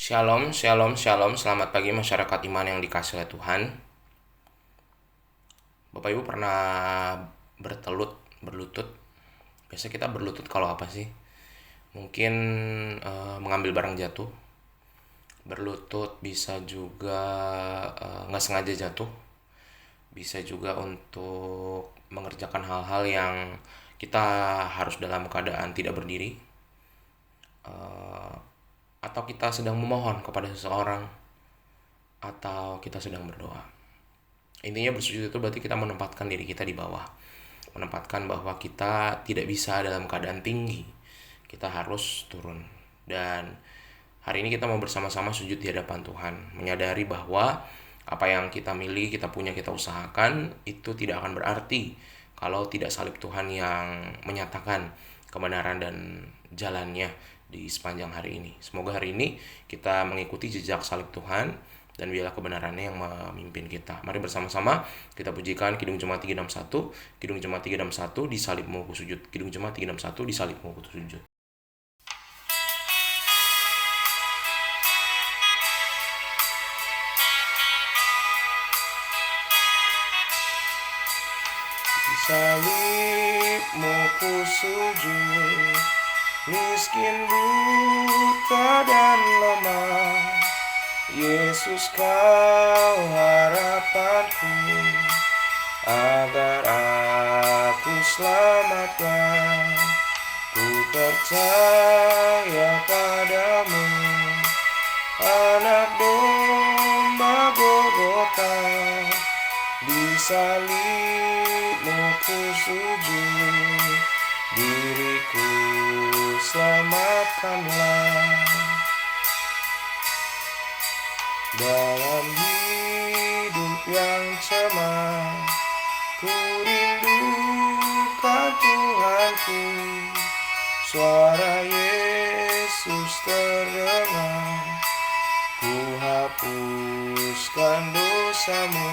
Shalom, shalom, shalom. Selamat pagi masyarakat iman yang dikasihi oleh Tuhan. Bapak Ibu pernah berlutut? Biasa kita berlutut kalau apa sih? Mungkin mengambil barang jatuh. Berlutut bisa juga nggak sengaja jatuh. Bisa juga untuk mengerjakan hal-hal yang kita harus dalam keadaan tidak berdiri. Atau kita sedang memohon kepada seseorang. Atau kita sedang berdoa. Intinya bersujud itu berarti kita menempatkan diri kita di bawah. Menempatkan bahwa kita tidak bisa dalam keadaan tinggi. Kita harus turun. Dan hari ini kita mau bersama-sama sujud di hadapan Tuhan. Menyadari bahwa apa yang kita miliki, kita punya, kita usahakan, itu tidak akan berarti kalau tidak salib Tuhan yang menyatakan kebenaran dan jalannya di sepanjang hari ini. Semoga hari ini kita mengikuti jejak salib Tuhan dan biarlah kebenarannya yang memimpin kita. Mari bersama-sama kita pujikan Kidung Jemaat 361, Kidung Jemaat 361 di salibmu ku sujud. Kidung Jemaat 361 di salibmu ku sujud. Di salibmu ku sujud, miskin, buta dan lemah. Yesus kau harapanku, agar aku selamatkan. Ku percaya padamu, anak domba Golgota. Di salibmu ku sujud, diriku selamatkanlah. Dalam hidup yang cemas, ku rindukan Tuhanku. Suara Yesus terdengar, ku hapuskan dosamu.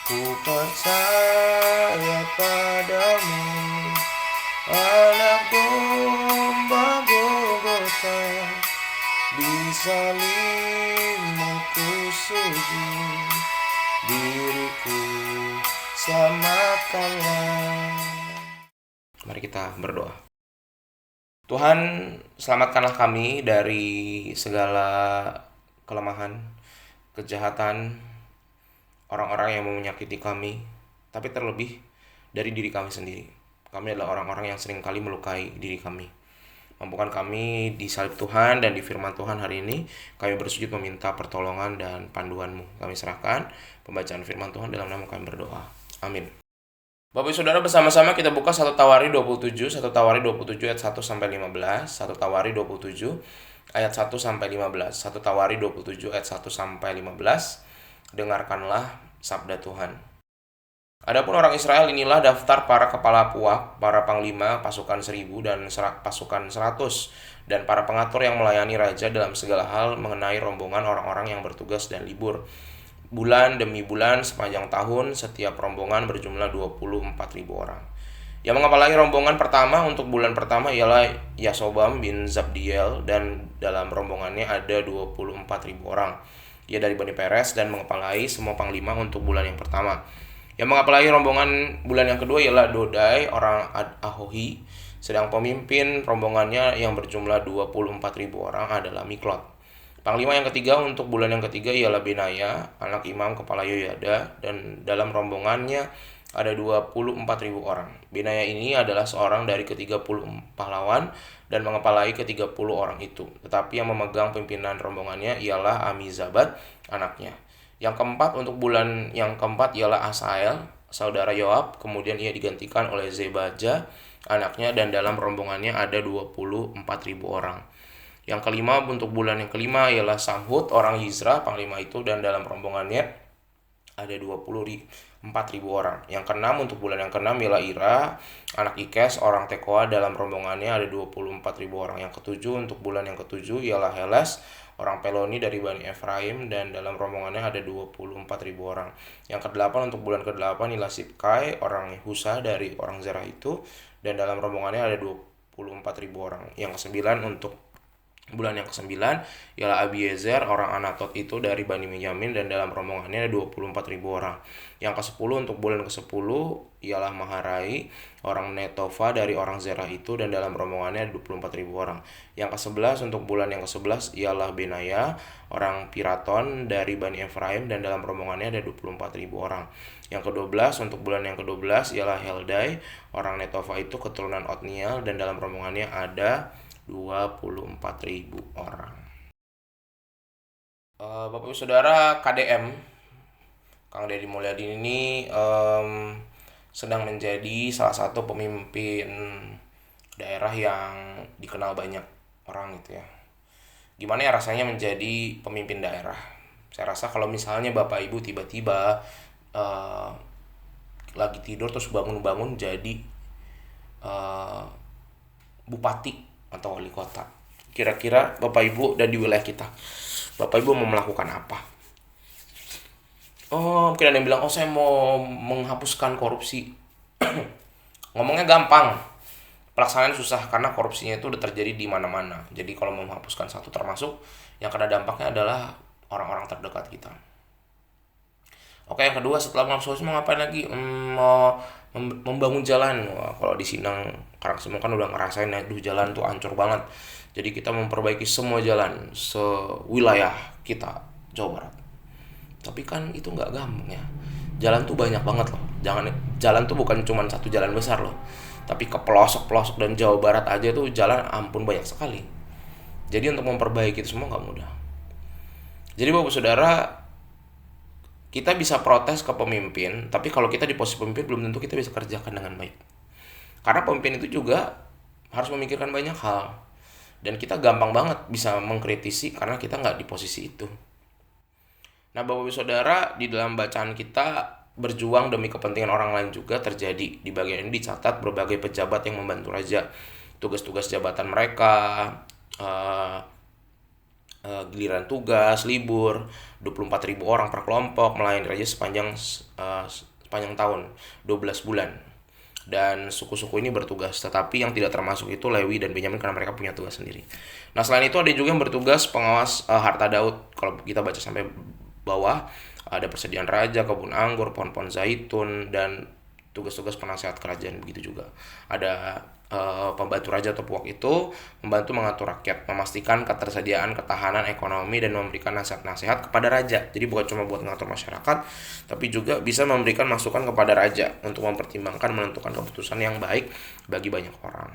Ku percaya padamu, anak domba Golgota. Di salibmu ku sujud, diriku selamatkanlah. Mari kita berdoa. Tuhan, selamatkanlah kami dari segala kelemahan, kejahatan, orang-orang yang mau menyakiti kami, tapi terlebih dari diri kami sendiri. Kami adalah orang-orang yang seringkali melukai diri kami. Mampukan kami di salib Tuhan dan di firman Tuhan hari ini. Kami bersujud meminta pertolongan dan panduan-Mu. Kami serahkan pembacaan firman Tuhan dalam nama kami berdoa. Amin. Bapak Ibu Saudara, bersama-sama kita buka 1 Tawari 27, 1 Tawari 27 ayat 1 sampai 15, 1 Tawari 27 ayat 1 sampai 15, 1 Tawari 27 ayat 1 sampai 15. Dengarkanlah sabda Tuhan. Adapun orang Israel, inilah daftar para kepala puak, para panglima pasukan 1000 dan pasukan 100, dan para pengatur yang melayani raja dalam segala hal mengenai rombongan orang-orang yang bertugas dan libur. Bulan demi bulan sepanjang tahun, setiap rombongan berjumlah 24.000 orang. Yang mengepalai rombongan pertama untuk bulan pertama ialah Yasobam bin Zabdiel, dan dalam rombongannya ada 24.000 orang. Ia dari Bani Peres dan mengepalai semua panglima untuk bulan yang pertama. Yang mengepalai rombongan bulan yang kedua ialah Dodai orang Ahohi, sedang pemimpin rombongannya yang berjumlah 24.000 orang adalah Miklot. Panglima yang ketiga untuk bulan yang ketiga ialah Benaya, anak imam kepala Yoyada, dan dalam rombongannya ada 24.000 orang. Benaya ini adalah seorang dari ke-30 pahlawan dan mengepalai ke-30 orang itu. Tetapi yang memegang pimpinan rombongannya ialah Amizabad, anaknya. Yang keempat untuk bulan yang keempat ialah Asael, saudara Yoab, kemudian ia digantikan oleh Zebaja, anaknya, dan dalam rombongannya ada 24.000 orang. Yang kelima untuk bulan yang kelima ialah Samhut, orang Yizra, panglima itu, dan dalam rombongannya ada 24.000 orang. Yang keenam untuk bulan yang keenam ialah Ira, anak Ikes, orang Tekoa, dalam rombongannya ada 24.000 orang. Yang ketujuh untuk bulan yang ketujuh ialah Heles, orang Peloni dari Bani Efraim, dan dalam rombongannya ada 24.000 orang. Yang kedelapan untuk bulan kedelapan ialah Sibkai, orang Husa dari orang Zerah itu, dan dalam rombongannya ada 24.000 orang. Yang kesembilan untuk Bulan yang ke-9 ialah Abiezer, orang Anatot itu dari Bani Benyamin, dan dalam rombongannya ada 24.000 orang. Yang ke-10 untuk bulan ke-10 ialah Maharai, orang Netofa dari orang Zerah itu, dan dalam rombongannya ada 24.000 orang. Yang ke-11 untuk bulan yang ke-11 ialah Benaya, orang Piraton dari Bani Efraim, dan dalam rombongannya ada 24.000 orang. Yang ke-12 untuk bulan yang ke-12 ialah Heldai, orang Netofa itu keturunan Otniel, dan dalam rombongannya ada 24.000 orang. Bapak Ibu Saudara, KDM, Kang Deddy Mulyadi ini sedang menjadi salah satu pemimpin daerah yang dikenal banyak orang gitu ya. Gimana ya rasanya menjadi pemimpin daerah? Saya rasa kalau misalnya Bapak Ibu tiba-tiba lagi tidur terus bangun-bangun jadi bupati atau wali kota, kira-kira Bapak Ibu dan di wilayah kita, Bapak Ibu mau melakukan apa? Mungkin ada yang bilang, saya mau menghapuskan korupsi. Ngomongnya gampang, pelaksanaan susah karena korupsinya itu udah terjadi di mana-mana. Jadi kalau mau menghapuskan satu, termasuk yang kena dampaknya adalah orang-orang terdekat kita. Oke, yang kedua, setelah menghapus mau ngapain lagi? Mau membangun jalan. Wah, kalau di Sinang Karangsemung kan udah ngerasain jalan tuh hancur banget. Jadi kita memperbaiki semua jalan sewilayah kita Jawa Barat. Tapi kan itu nggak gampang ya. Jalan tuh banyak banget loh. Jalan tuh bukan cuma satu jalan besar loh. Tapi ke pelosok-pelosok dan Jawa Barat aja tuh jalan ampun banyak sekali. Jadi untuk memperbaiki itu semua nggak mudah. Jadi Bapak Saudara, kita bisa protes ke pemimpin, tapi kalau kita di posisi pemimpin belum tentu kita bisa kerjakan dengan baik. Karena pemimpin itu juga harus memikirkan banyak hal. Dan kita gampang banget bisa mengkritisi karena kita nggak di posisi itu. Nah, Bapak Ibu Saudara, di dalam bacaan kita berjuang demi kepentingan orang lain juga terjadi. Di bagian ini dicatat berbagai pejabat yang membantu raja, tugas-tugas jabatan mereka, giliran tugas, libur, 24.000 orang per kelompok melayani raja sepanjang tahun, 12 bulan. Dan suku-suku ini bertugas, tetapi yang tidak termasuk itu Lewi dan Benyamin karena mereka punya tugas sendiri. Nah, selain itu ada juga yang bertugas pengawas harta Daud. Kalau kita baca sampai bawah, ada persediaan raja, kebun anggur, pohon-pohon zaitun, dan tugas-tugas penasehat kerajaan begitu juga. Ada pembantu raja atau puak itu membantu mengatur rakyat, memastikan ketersediaan ketahanan ekonomi, dan memberikan nasihat-nasihat kepada raja. Jadi bukan cuma buat mengatur masyarakat, tapi juga bisa memberikan masukan kepada raja untuk mempertimbangkan menentukan keputusan yang baik bagi banyak orang.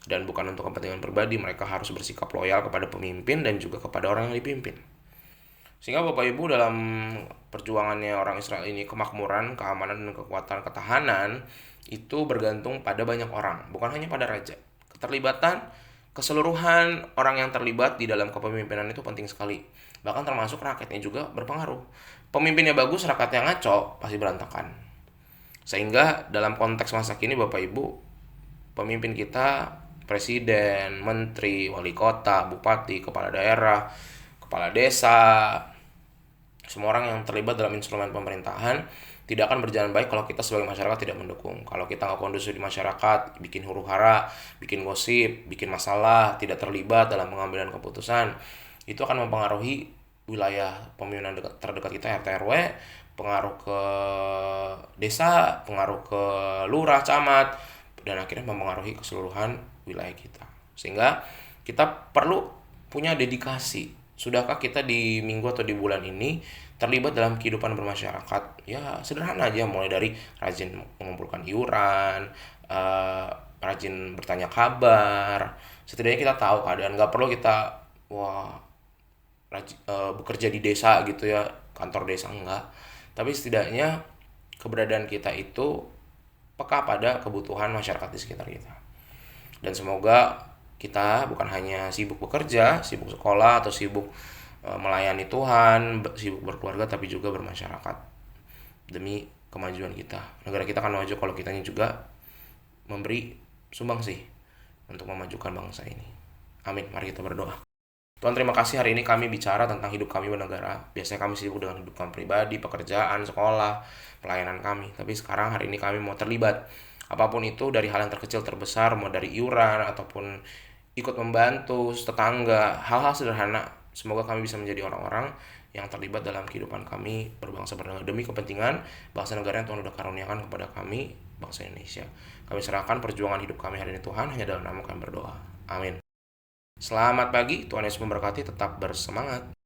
Dan bukan untuk kepentingan pribadi, mereka harus bersikap loyal kepada pemimpin dan juga kepada orang yang dipimpin. Sehingga Bapak Ibu, dalam perjuangannya orang Israel ini, kemakmuran, keamanan, dan kekuatan ketahanan itu bergantung pada banyak orang, bukan hanya pada raja. Keterlibatan keseluruhan orang yang terlibat di dalam kepemimpinan itu penting sekali. Bahkan termasuk rakyatnya juga berpengaruh. Pemimpinnya bagus, rakyatnya ngaco, pasti berantakan. Sehingga dalam konteks masa kini Bapak Ibu, pemimpin kita, presiden, menteri, wali kota, bupati, kepala daerah, kepala desa, semua orang yang terlibat dalam instrumen pemerintahan tidak akan berjalan baik kalau kita sebagai masyarakat tidak mendukung. Kalau kita nggak kondusif di masyarakat, bikin huru-hara, bikin gosip, bikin masalah, tidak terlibat dalam pengambilan keputusan, itu akan mempengaruhi wilayah pemimpinan terdekat kita, RT RW, pengaruh ke desa, pengaruh ke lurah, camat, dan akhirnya mempengaruhi keseluruhan wilayah kita. Sehingga kita perlu punya dedikasi. Sudahkah kita di minggu atau di bulan ini terlibat dalam kehidupan bermasyarakat? Ya sederhana aja, mulai dari rajin mengumpulkan iuran, rajin bertanya kabar. Setidaknya kita tahu keadaan, nggak perlu kita bekerja di desa gitu ya, kantor desa, enggak. Tapi setidaknya keberadaan kita itu peka pada kebutuhan masyarakat di sekitar kita. Dan semoga kita bukan hanya sibuk bekerja, sibuk sekolah, atau sibuk melayani Tuhan, sibuk berkeluarga, tapi juga bermasyarakat demi kemajuan kita. Negara kita akan maju kalau kitanya juga memberi sumbangsih untuk memajukan bangsa ini. Amin. Mari kita berdoa. Tuhan, terima kasih hari ini kami bicara tentang hidup kami bernegara. Biasanya kami sibuk dengan hidup kami pribadi, pekerjaan, sekolah, pelayanan kami. Tapi sekarang hari ini kami mau terlibat. Apapun itu, dari hal yang terkecil terbesar, mau dari iuran ataupun ikut membantu tetangga, hal-hal sederhana. Semoga kami bisa menjadi orang-orang yang terlibat dalam kehidupan kami berbangsa bernegara demi kepentingan bangsa negara yang Tuhan sudah karuniakan kepada kami, bangsa Indonesia. Kami serahkan perjuangan hidup kami hari ini Tuhan, hanya dalam nama kami berdoa. Amin. Selamat pagi, Tuhan Yesus memberkati, tetap bersemangat.